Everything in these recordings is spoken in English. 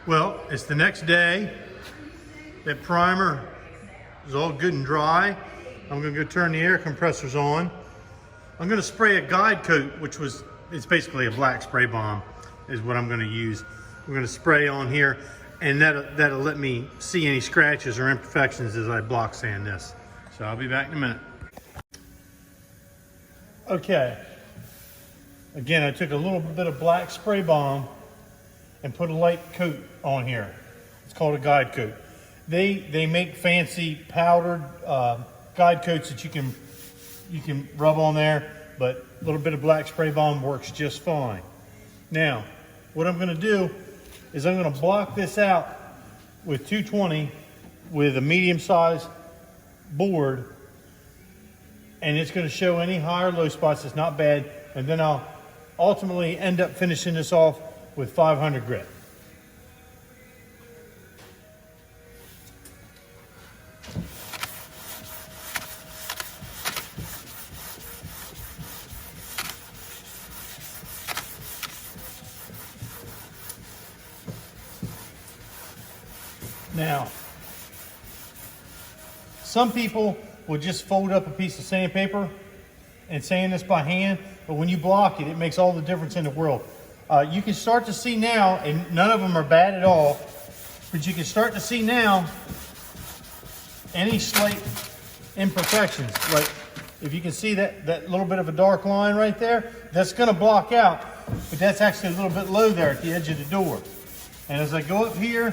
Well, it's the next day. That primer is all good and dry. I'm gonna go turn the air compressors on. I'm gonna spray a guide coat, it's basically a black spray bomb is what I'm gonna use. I'm gonna spray on here, and that'll let me see any scratches or imperfections as I block sand this. So I'll be back in a minute. Okay. Again, I took a little bit of black spray bomb and put a light coat on here. It's called a guide coat. They make fancy powdered guide coats that you can rub on there, but a little bit of black spray bomb works just fine. Now, what I'm gonna do is I'm gonna block this out with 220 with a medium-sized board, and it's gonna show any high or low spots. It's not bad, and then I'll ultimately end up finishing this off with 500 grit. Now, some people will just fold up a piece of sandpaper and sand this by hand, but when you block it, it makes all the difference in the world. You can start to see now, and none of them are bad at all, but you can start to see now any slight imperfections. Like if you can see that little bit of a dark line right there, that's gonna block out, but that's actually a little bit low there at the edge of the door. And as I go up here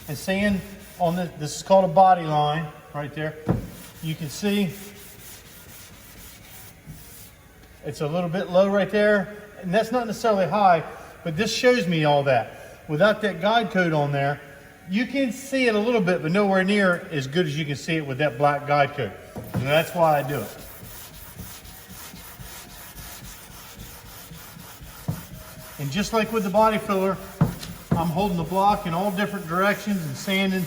and sand on this is called a body line right there, you can see it's a little bit low right there, and that's not necessarily high, but this shows me all that. Without that guide coat on there, you can see it a little bit, but nowhere near as good as you can see it with that black guide coat. And that's why I do it. And just like with the body filler, I'm holding the block in all different directions and sanding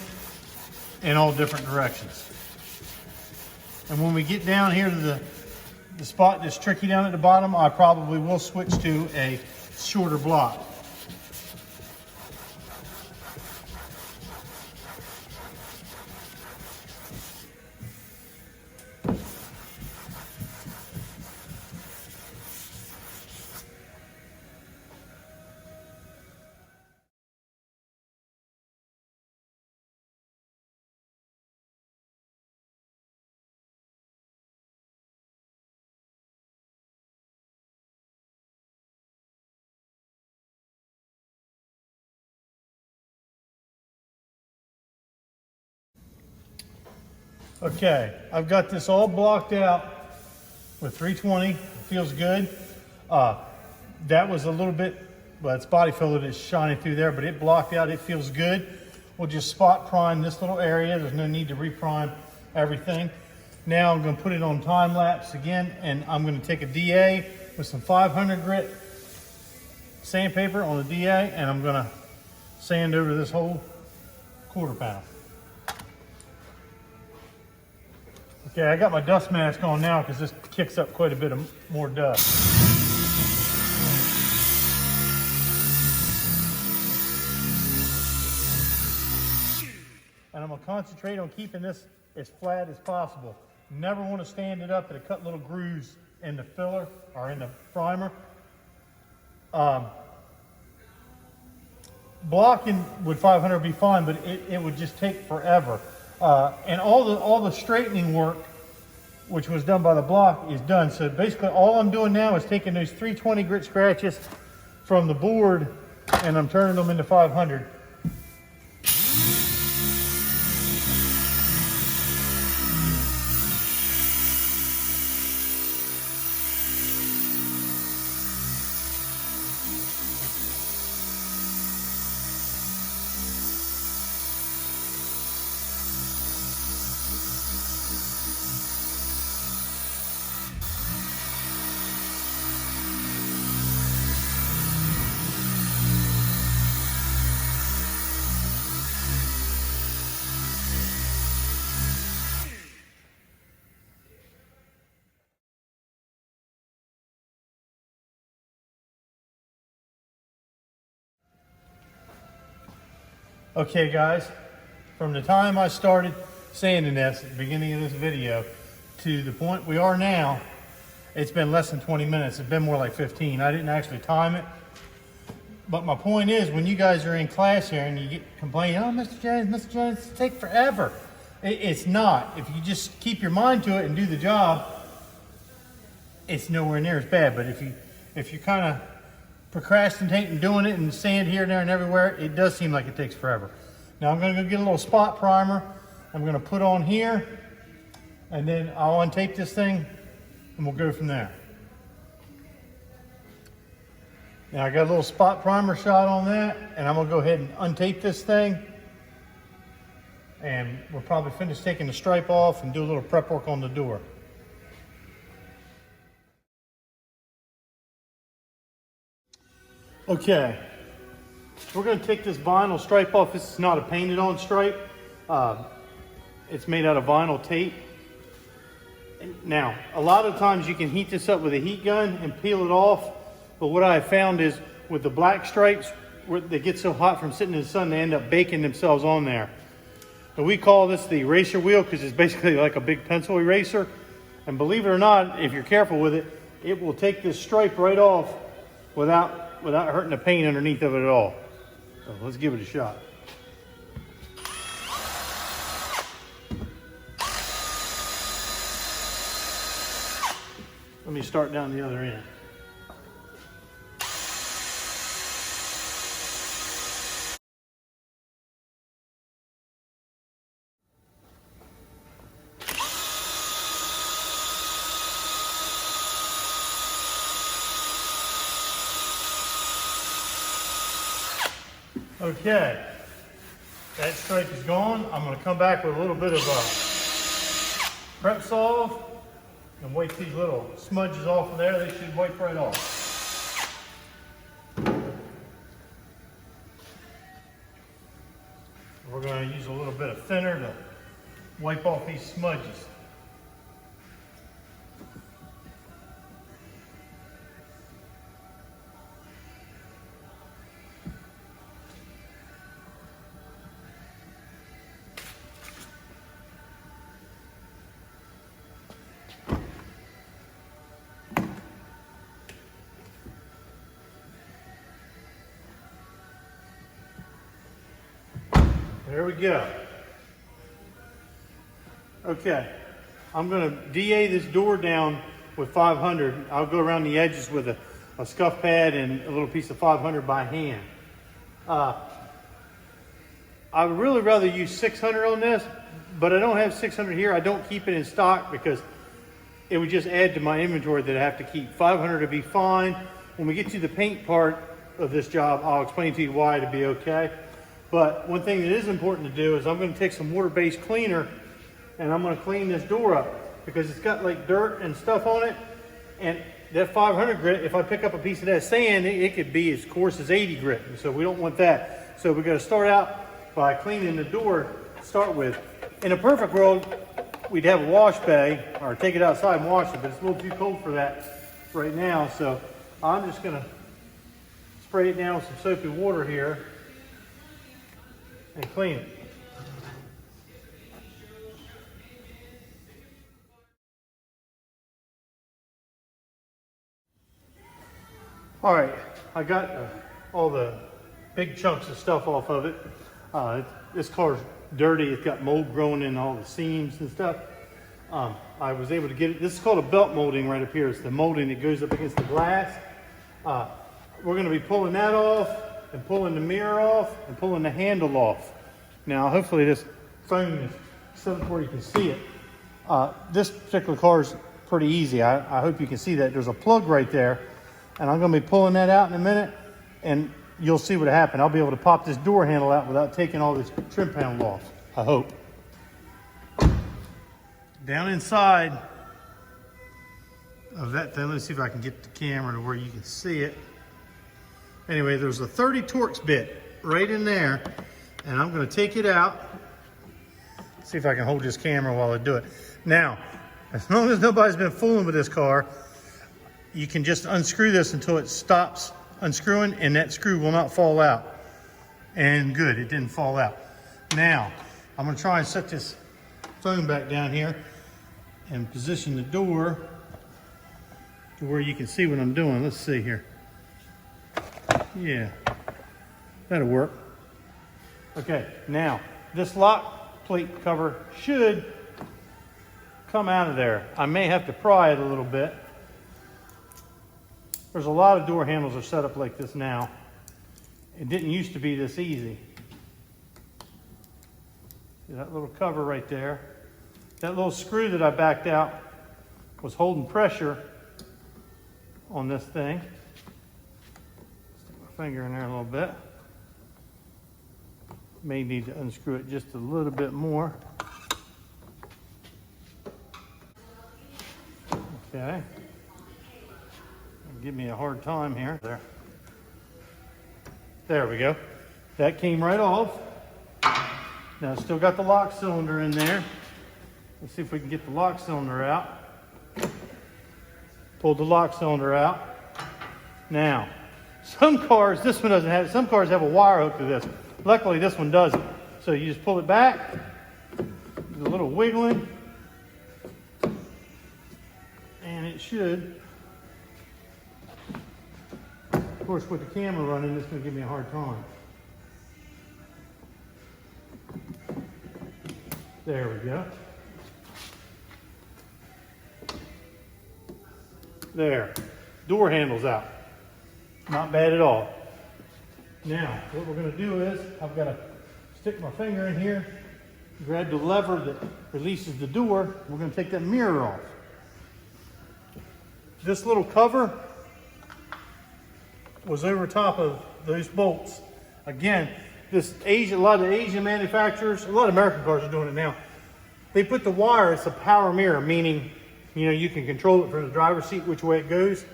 in all different directions. And when we get down here to the spot that's tricky down at the bottom, I probably will switch to a shorter block. Okay, I've got this all blocked out with 320. It feels good. That was a little bit, well, it's body filler that's shining through there, but it blocked out. It feels good. We'll just spot prime this little area. There's no need to reprime everything. Now I'm going to put it on time lapse again, and I'm going to take a DA with some 500 grit sandpaper on the DA, and I'm going to sand over this whole quarter panel. Okay, I got my dust mask on now because this kicks up quite a bit of more dust. And I'm gonna concentrate on keeping this as flat as possible. Never want to stand it up and cut little grooves in the filler or in the primer. Blocking with 500 would be fine, but it would just take forever. And all the straightening work, which was done by the block, is done. So basically all I'm doing now is taking those 320 grit scratches from the board and I'm turning them into 500. Okay guys, from the time I started sanding this at the beginning of this video to the point we are now, it's been less than 20 minutes. It's been more like 15. I didn't actually time it. But my point is, when you guys are in class here and you get complaining, oh, Mr. Jones, it takes forever. It's not. If you just keep your mind to it and do the job, it's nowhere near as bad. But if you kind of procrastinate and doing it and sand here, there, and everywhere, it does seem like it takes forever. Now I'm going to go get a little spot primer. I'm going to put on here, and then I'll untape this thing, and we'll go from there. Now I got a little spot primer shot on that, and I'm going to go ahead and untape this thing, and we'll probably finish taking the stripe off and do a little prep work on the door. Okay, we're going to take this vinyl stripe off. This is not a painted on stripe. It's made out of vinyl tape. Now, a lot of times you can heat this up with a heat gun and peel it off. But what I have found is with the black stripes, where they get so hot from sitting in the sun, they end up baking themselves on there. So we call this the eraser wheel because it's basically like a big pencil eraser. And believe it or not, if you're careful with it, it will take this stripe right off without hurting the paint underneath of it at all. So let's give it a shot. Let me start down the other end. Okay, that stripe is gone. I'm going to come back with a little bit of prep solve and wipe these little smudges off of there. They should wipe right off. We're going to use a little bit of thinner to wipe off these smudges. There we go. Okay, I'm going to DA this door down with 500. I'll go around the edges with a scuff pad and a little piece of 500 by hand. I would really rather use 600 on this, but I don't have 600 here. I don't keep it in stock because it would just add to my inventory that I have to keep. 500 to be fine. When we get to the paint part of this job, I'll explain to you why it'll be okay. But one thing that is important to do is I'm going to take some water-based cleaner and I'm going to clean this door up because it's got like dirt and stuff on it. And that 500 grit, if I pick up a piece of that sand, it could be as coarse as 80 grit. And so we don't want that. So we're going to start out by cleaning the door to start with. In a perfect world, we'd have a wash bay or take it outside and wash it, but it's a little too cold for that right now. So I'm just going to spray it down with some soapy water here and clean it. All right, I got all the big chunks of stuff off of it. This car's dirty. It's got mold growing in all the seams and stuff. I was able to get it. This is called a belt molding right up here. It's the molding that goes up against the glass. We're going to be pulling that off and pulling the mirror off and pulling the handle off. Now, hopefully this phone is set up where you can see it. This particular car is pretty easy. I hope you can see that. There's a plug right there, and I'm going to be pulling that out in a minute, and you'll see what happened. I'll be able to pop this door handle out without taking all this trim panel off, I hope. Down inside of that thing, let's see if I can get the camera to where you can see it. Anyway, there's a 30 Torx bit right in there, and I'm going to take it out. See if I can hold this camera while I do it. Now, as long as nobody's been fooling with this car, you can just unscrew this until it stops unscrewing, and that screw will not fall out. And good, it didn't fall out. Now, I'm gonna try and set this phone back down here and position the door to where you can see what I'm doing. Let's see here. Yeah, that'll work. Okay, now this lock plate cover should come out of there. I may have to pry it a little bit. There's a lot of door handles are set up like this now. It didn't used to be this easy. See that little cover right there? That little screw that I backed out was holding pressure on this thing. Stick my finger in there a little bit. May need to unscrew it just a little bit more. Okay. Give me a hard time here. There we go. That came right off. Now it's still got the lock cylinder in there. Let's see if we can get the lock cylinder out. Pulled the lock cylinder out. Now, some cars, this one doesn't have it. Some cars have a wire hook to this. Luckily, this one doesn't. So you just pull it back. There's a little wiggling. And it should. Of course, with the camera running, it's going to give me a hard time. There we go. There. Door handle's out. Not bad at all. Now, what we're going to do is, I've got to stick my finger in here, grab the lever that releases the door. We're going to take that mirror off. This little cover was over top of those bolts. Again, a lot of the Asian manufacturers, a lot of American cars are doing it now. They put the wire, it's a power mirror, meaning, you know, you can control it from the driver's seat which way it goes.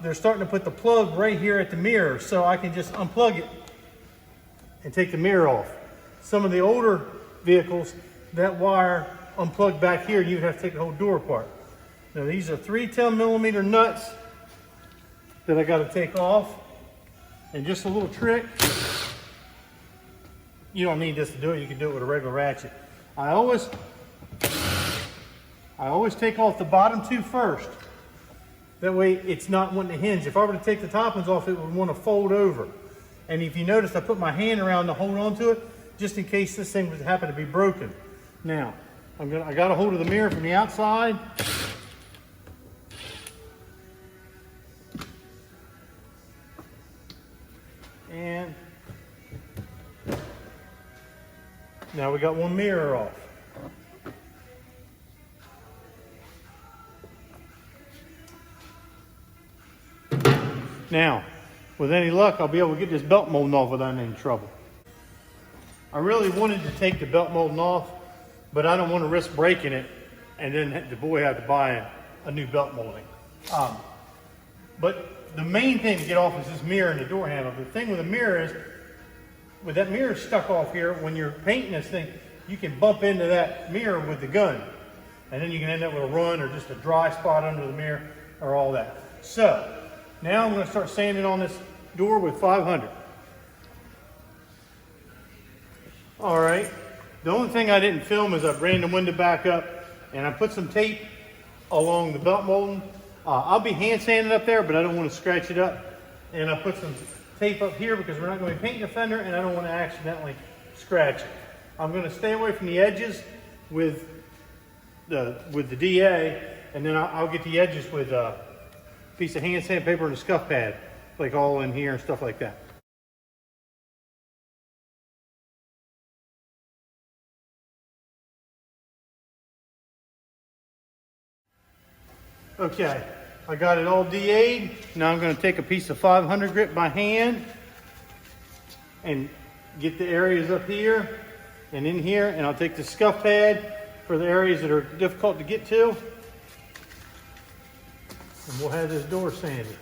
They're starting to put the plug right here at the mirror, so I can just unplug it and take the mirror off. Some of the older vehicles, that wire unplugged back here, you'd have to take the whole door apart. Now these are 3 10mm nuts that I got to take off. And just a little trick, you don't need this to do it, you can do it with a regular ratchet. I always take off the bottom 2 first. That way it's not wanting to hinge. If I were to take the top ones off, it would want to fold over. And if you notice, I put my hand around to hold on to it, just in case this thing would happen to be broken. Now, I got a hold of the mirror from the outside. And now we got one mirror off. Now, with any luck, I'll be able to get this belt molding off without any trouble. I really wanted to take the belt molding off, but I don't want to risk breaking it and then the boy had to buy a new belt molding. But the main thing to get off is this mirror and the door handle. The thing with the mirror is, with that mirror stuck off here, when you're painting this thing, you can bump into that mirror with the gun. And then you can end up with a run or just a dry spot under the mirror or all that. So, now I'm going to start sanding on this door with 500. All right. The only thing I didn't film is I ran the window back up and I put some tape along the belt molding. I'll be hand sanding up there, but I don't want to scratch it up. And I put some tape up here because we're not going to be painting the fender and I don't want to accidentally scratch it. I'm going to stay away from the edges with the DA, and then I'll get the edges with a piece of hand sandpaper and a scuff pad, like all in here and stuff like that. Okay, I got it all DA'd. Now I'm going to take a piece of 500 grit by hand and get the areas up here and in here, and I'll take the scuff pad for the areas that are difficult to get to, and we'll have this door sanded.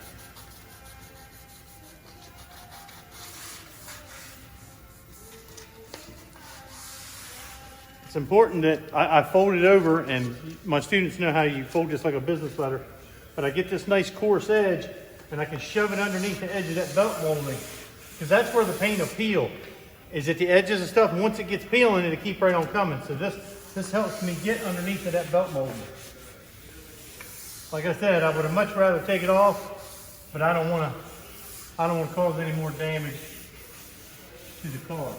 It's important that I fold it over, and my students know how you fold just like a business letter, but I get this nice coarse edge and I can shove it underneath the edge of that belt molding because that's where the paint will peel, is at the edges and stuff. And once it gets peeling, it'll keep right on coming. So this helps me get underneath of that belt molding. Like I said, I would have much rather take it off, but I don't want to cause any more damage to the car.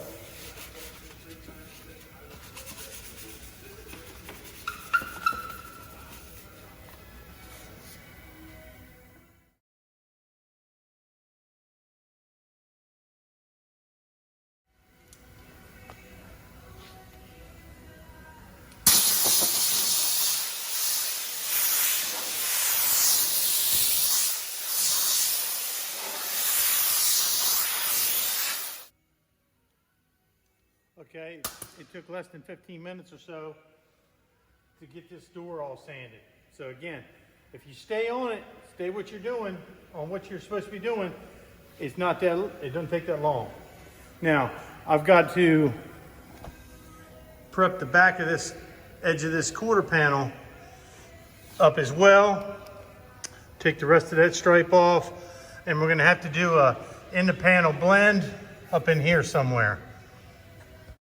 Okay, it took less than 15 minutes or so to get this door all sanded. So again, if you stay on it, stay what you're doing, on what you're supposed to be doing, it doesn't take that long. Now, I've got to prep the back of this edge of this quarter panel up as well. Take the rest of that stripe off, and we're gonna have to do a in the panel blend up in here somewhere.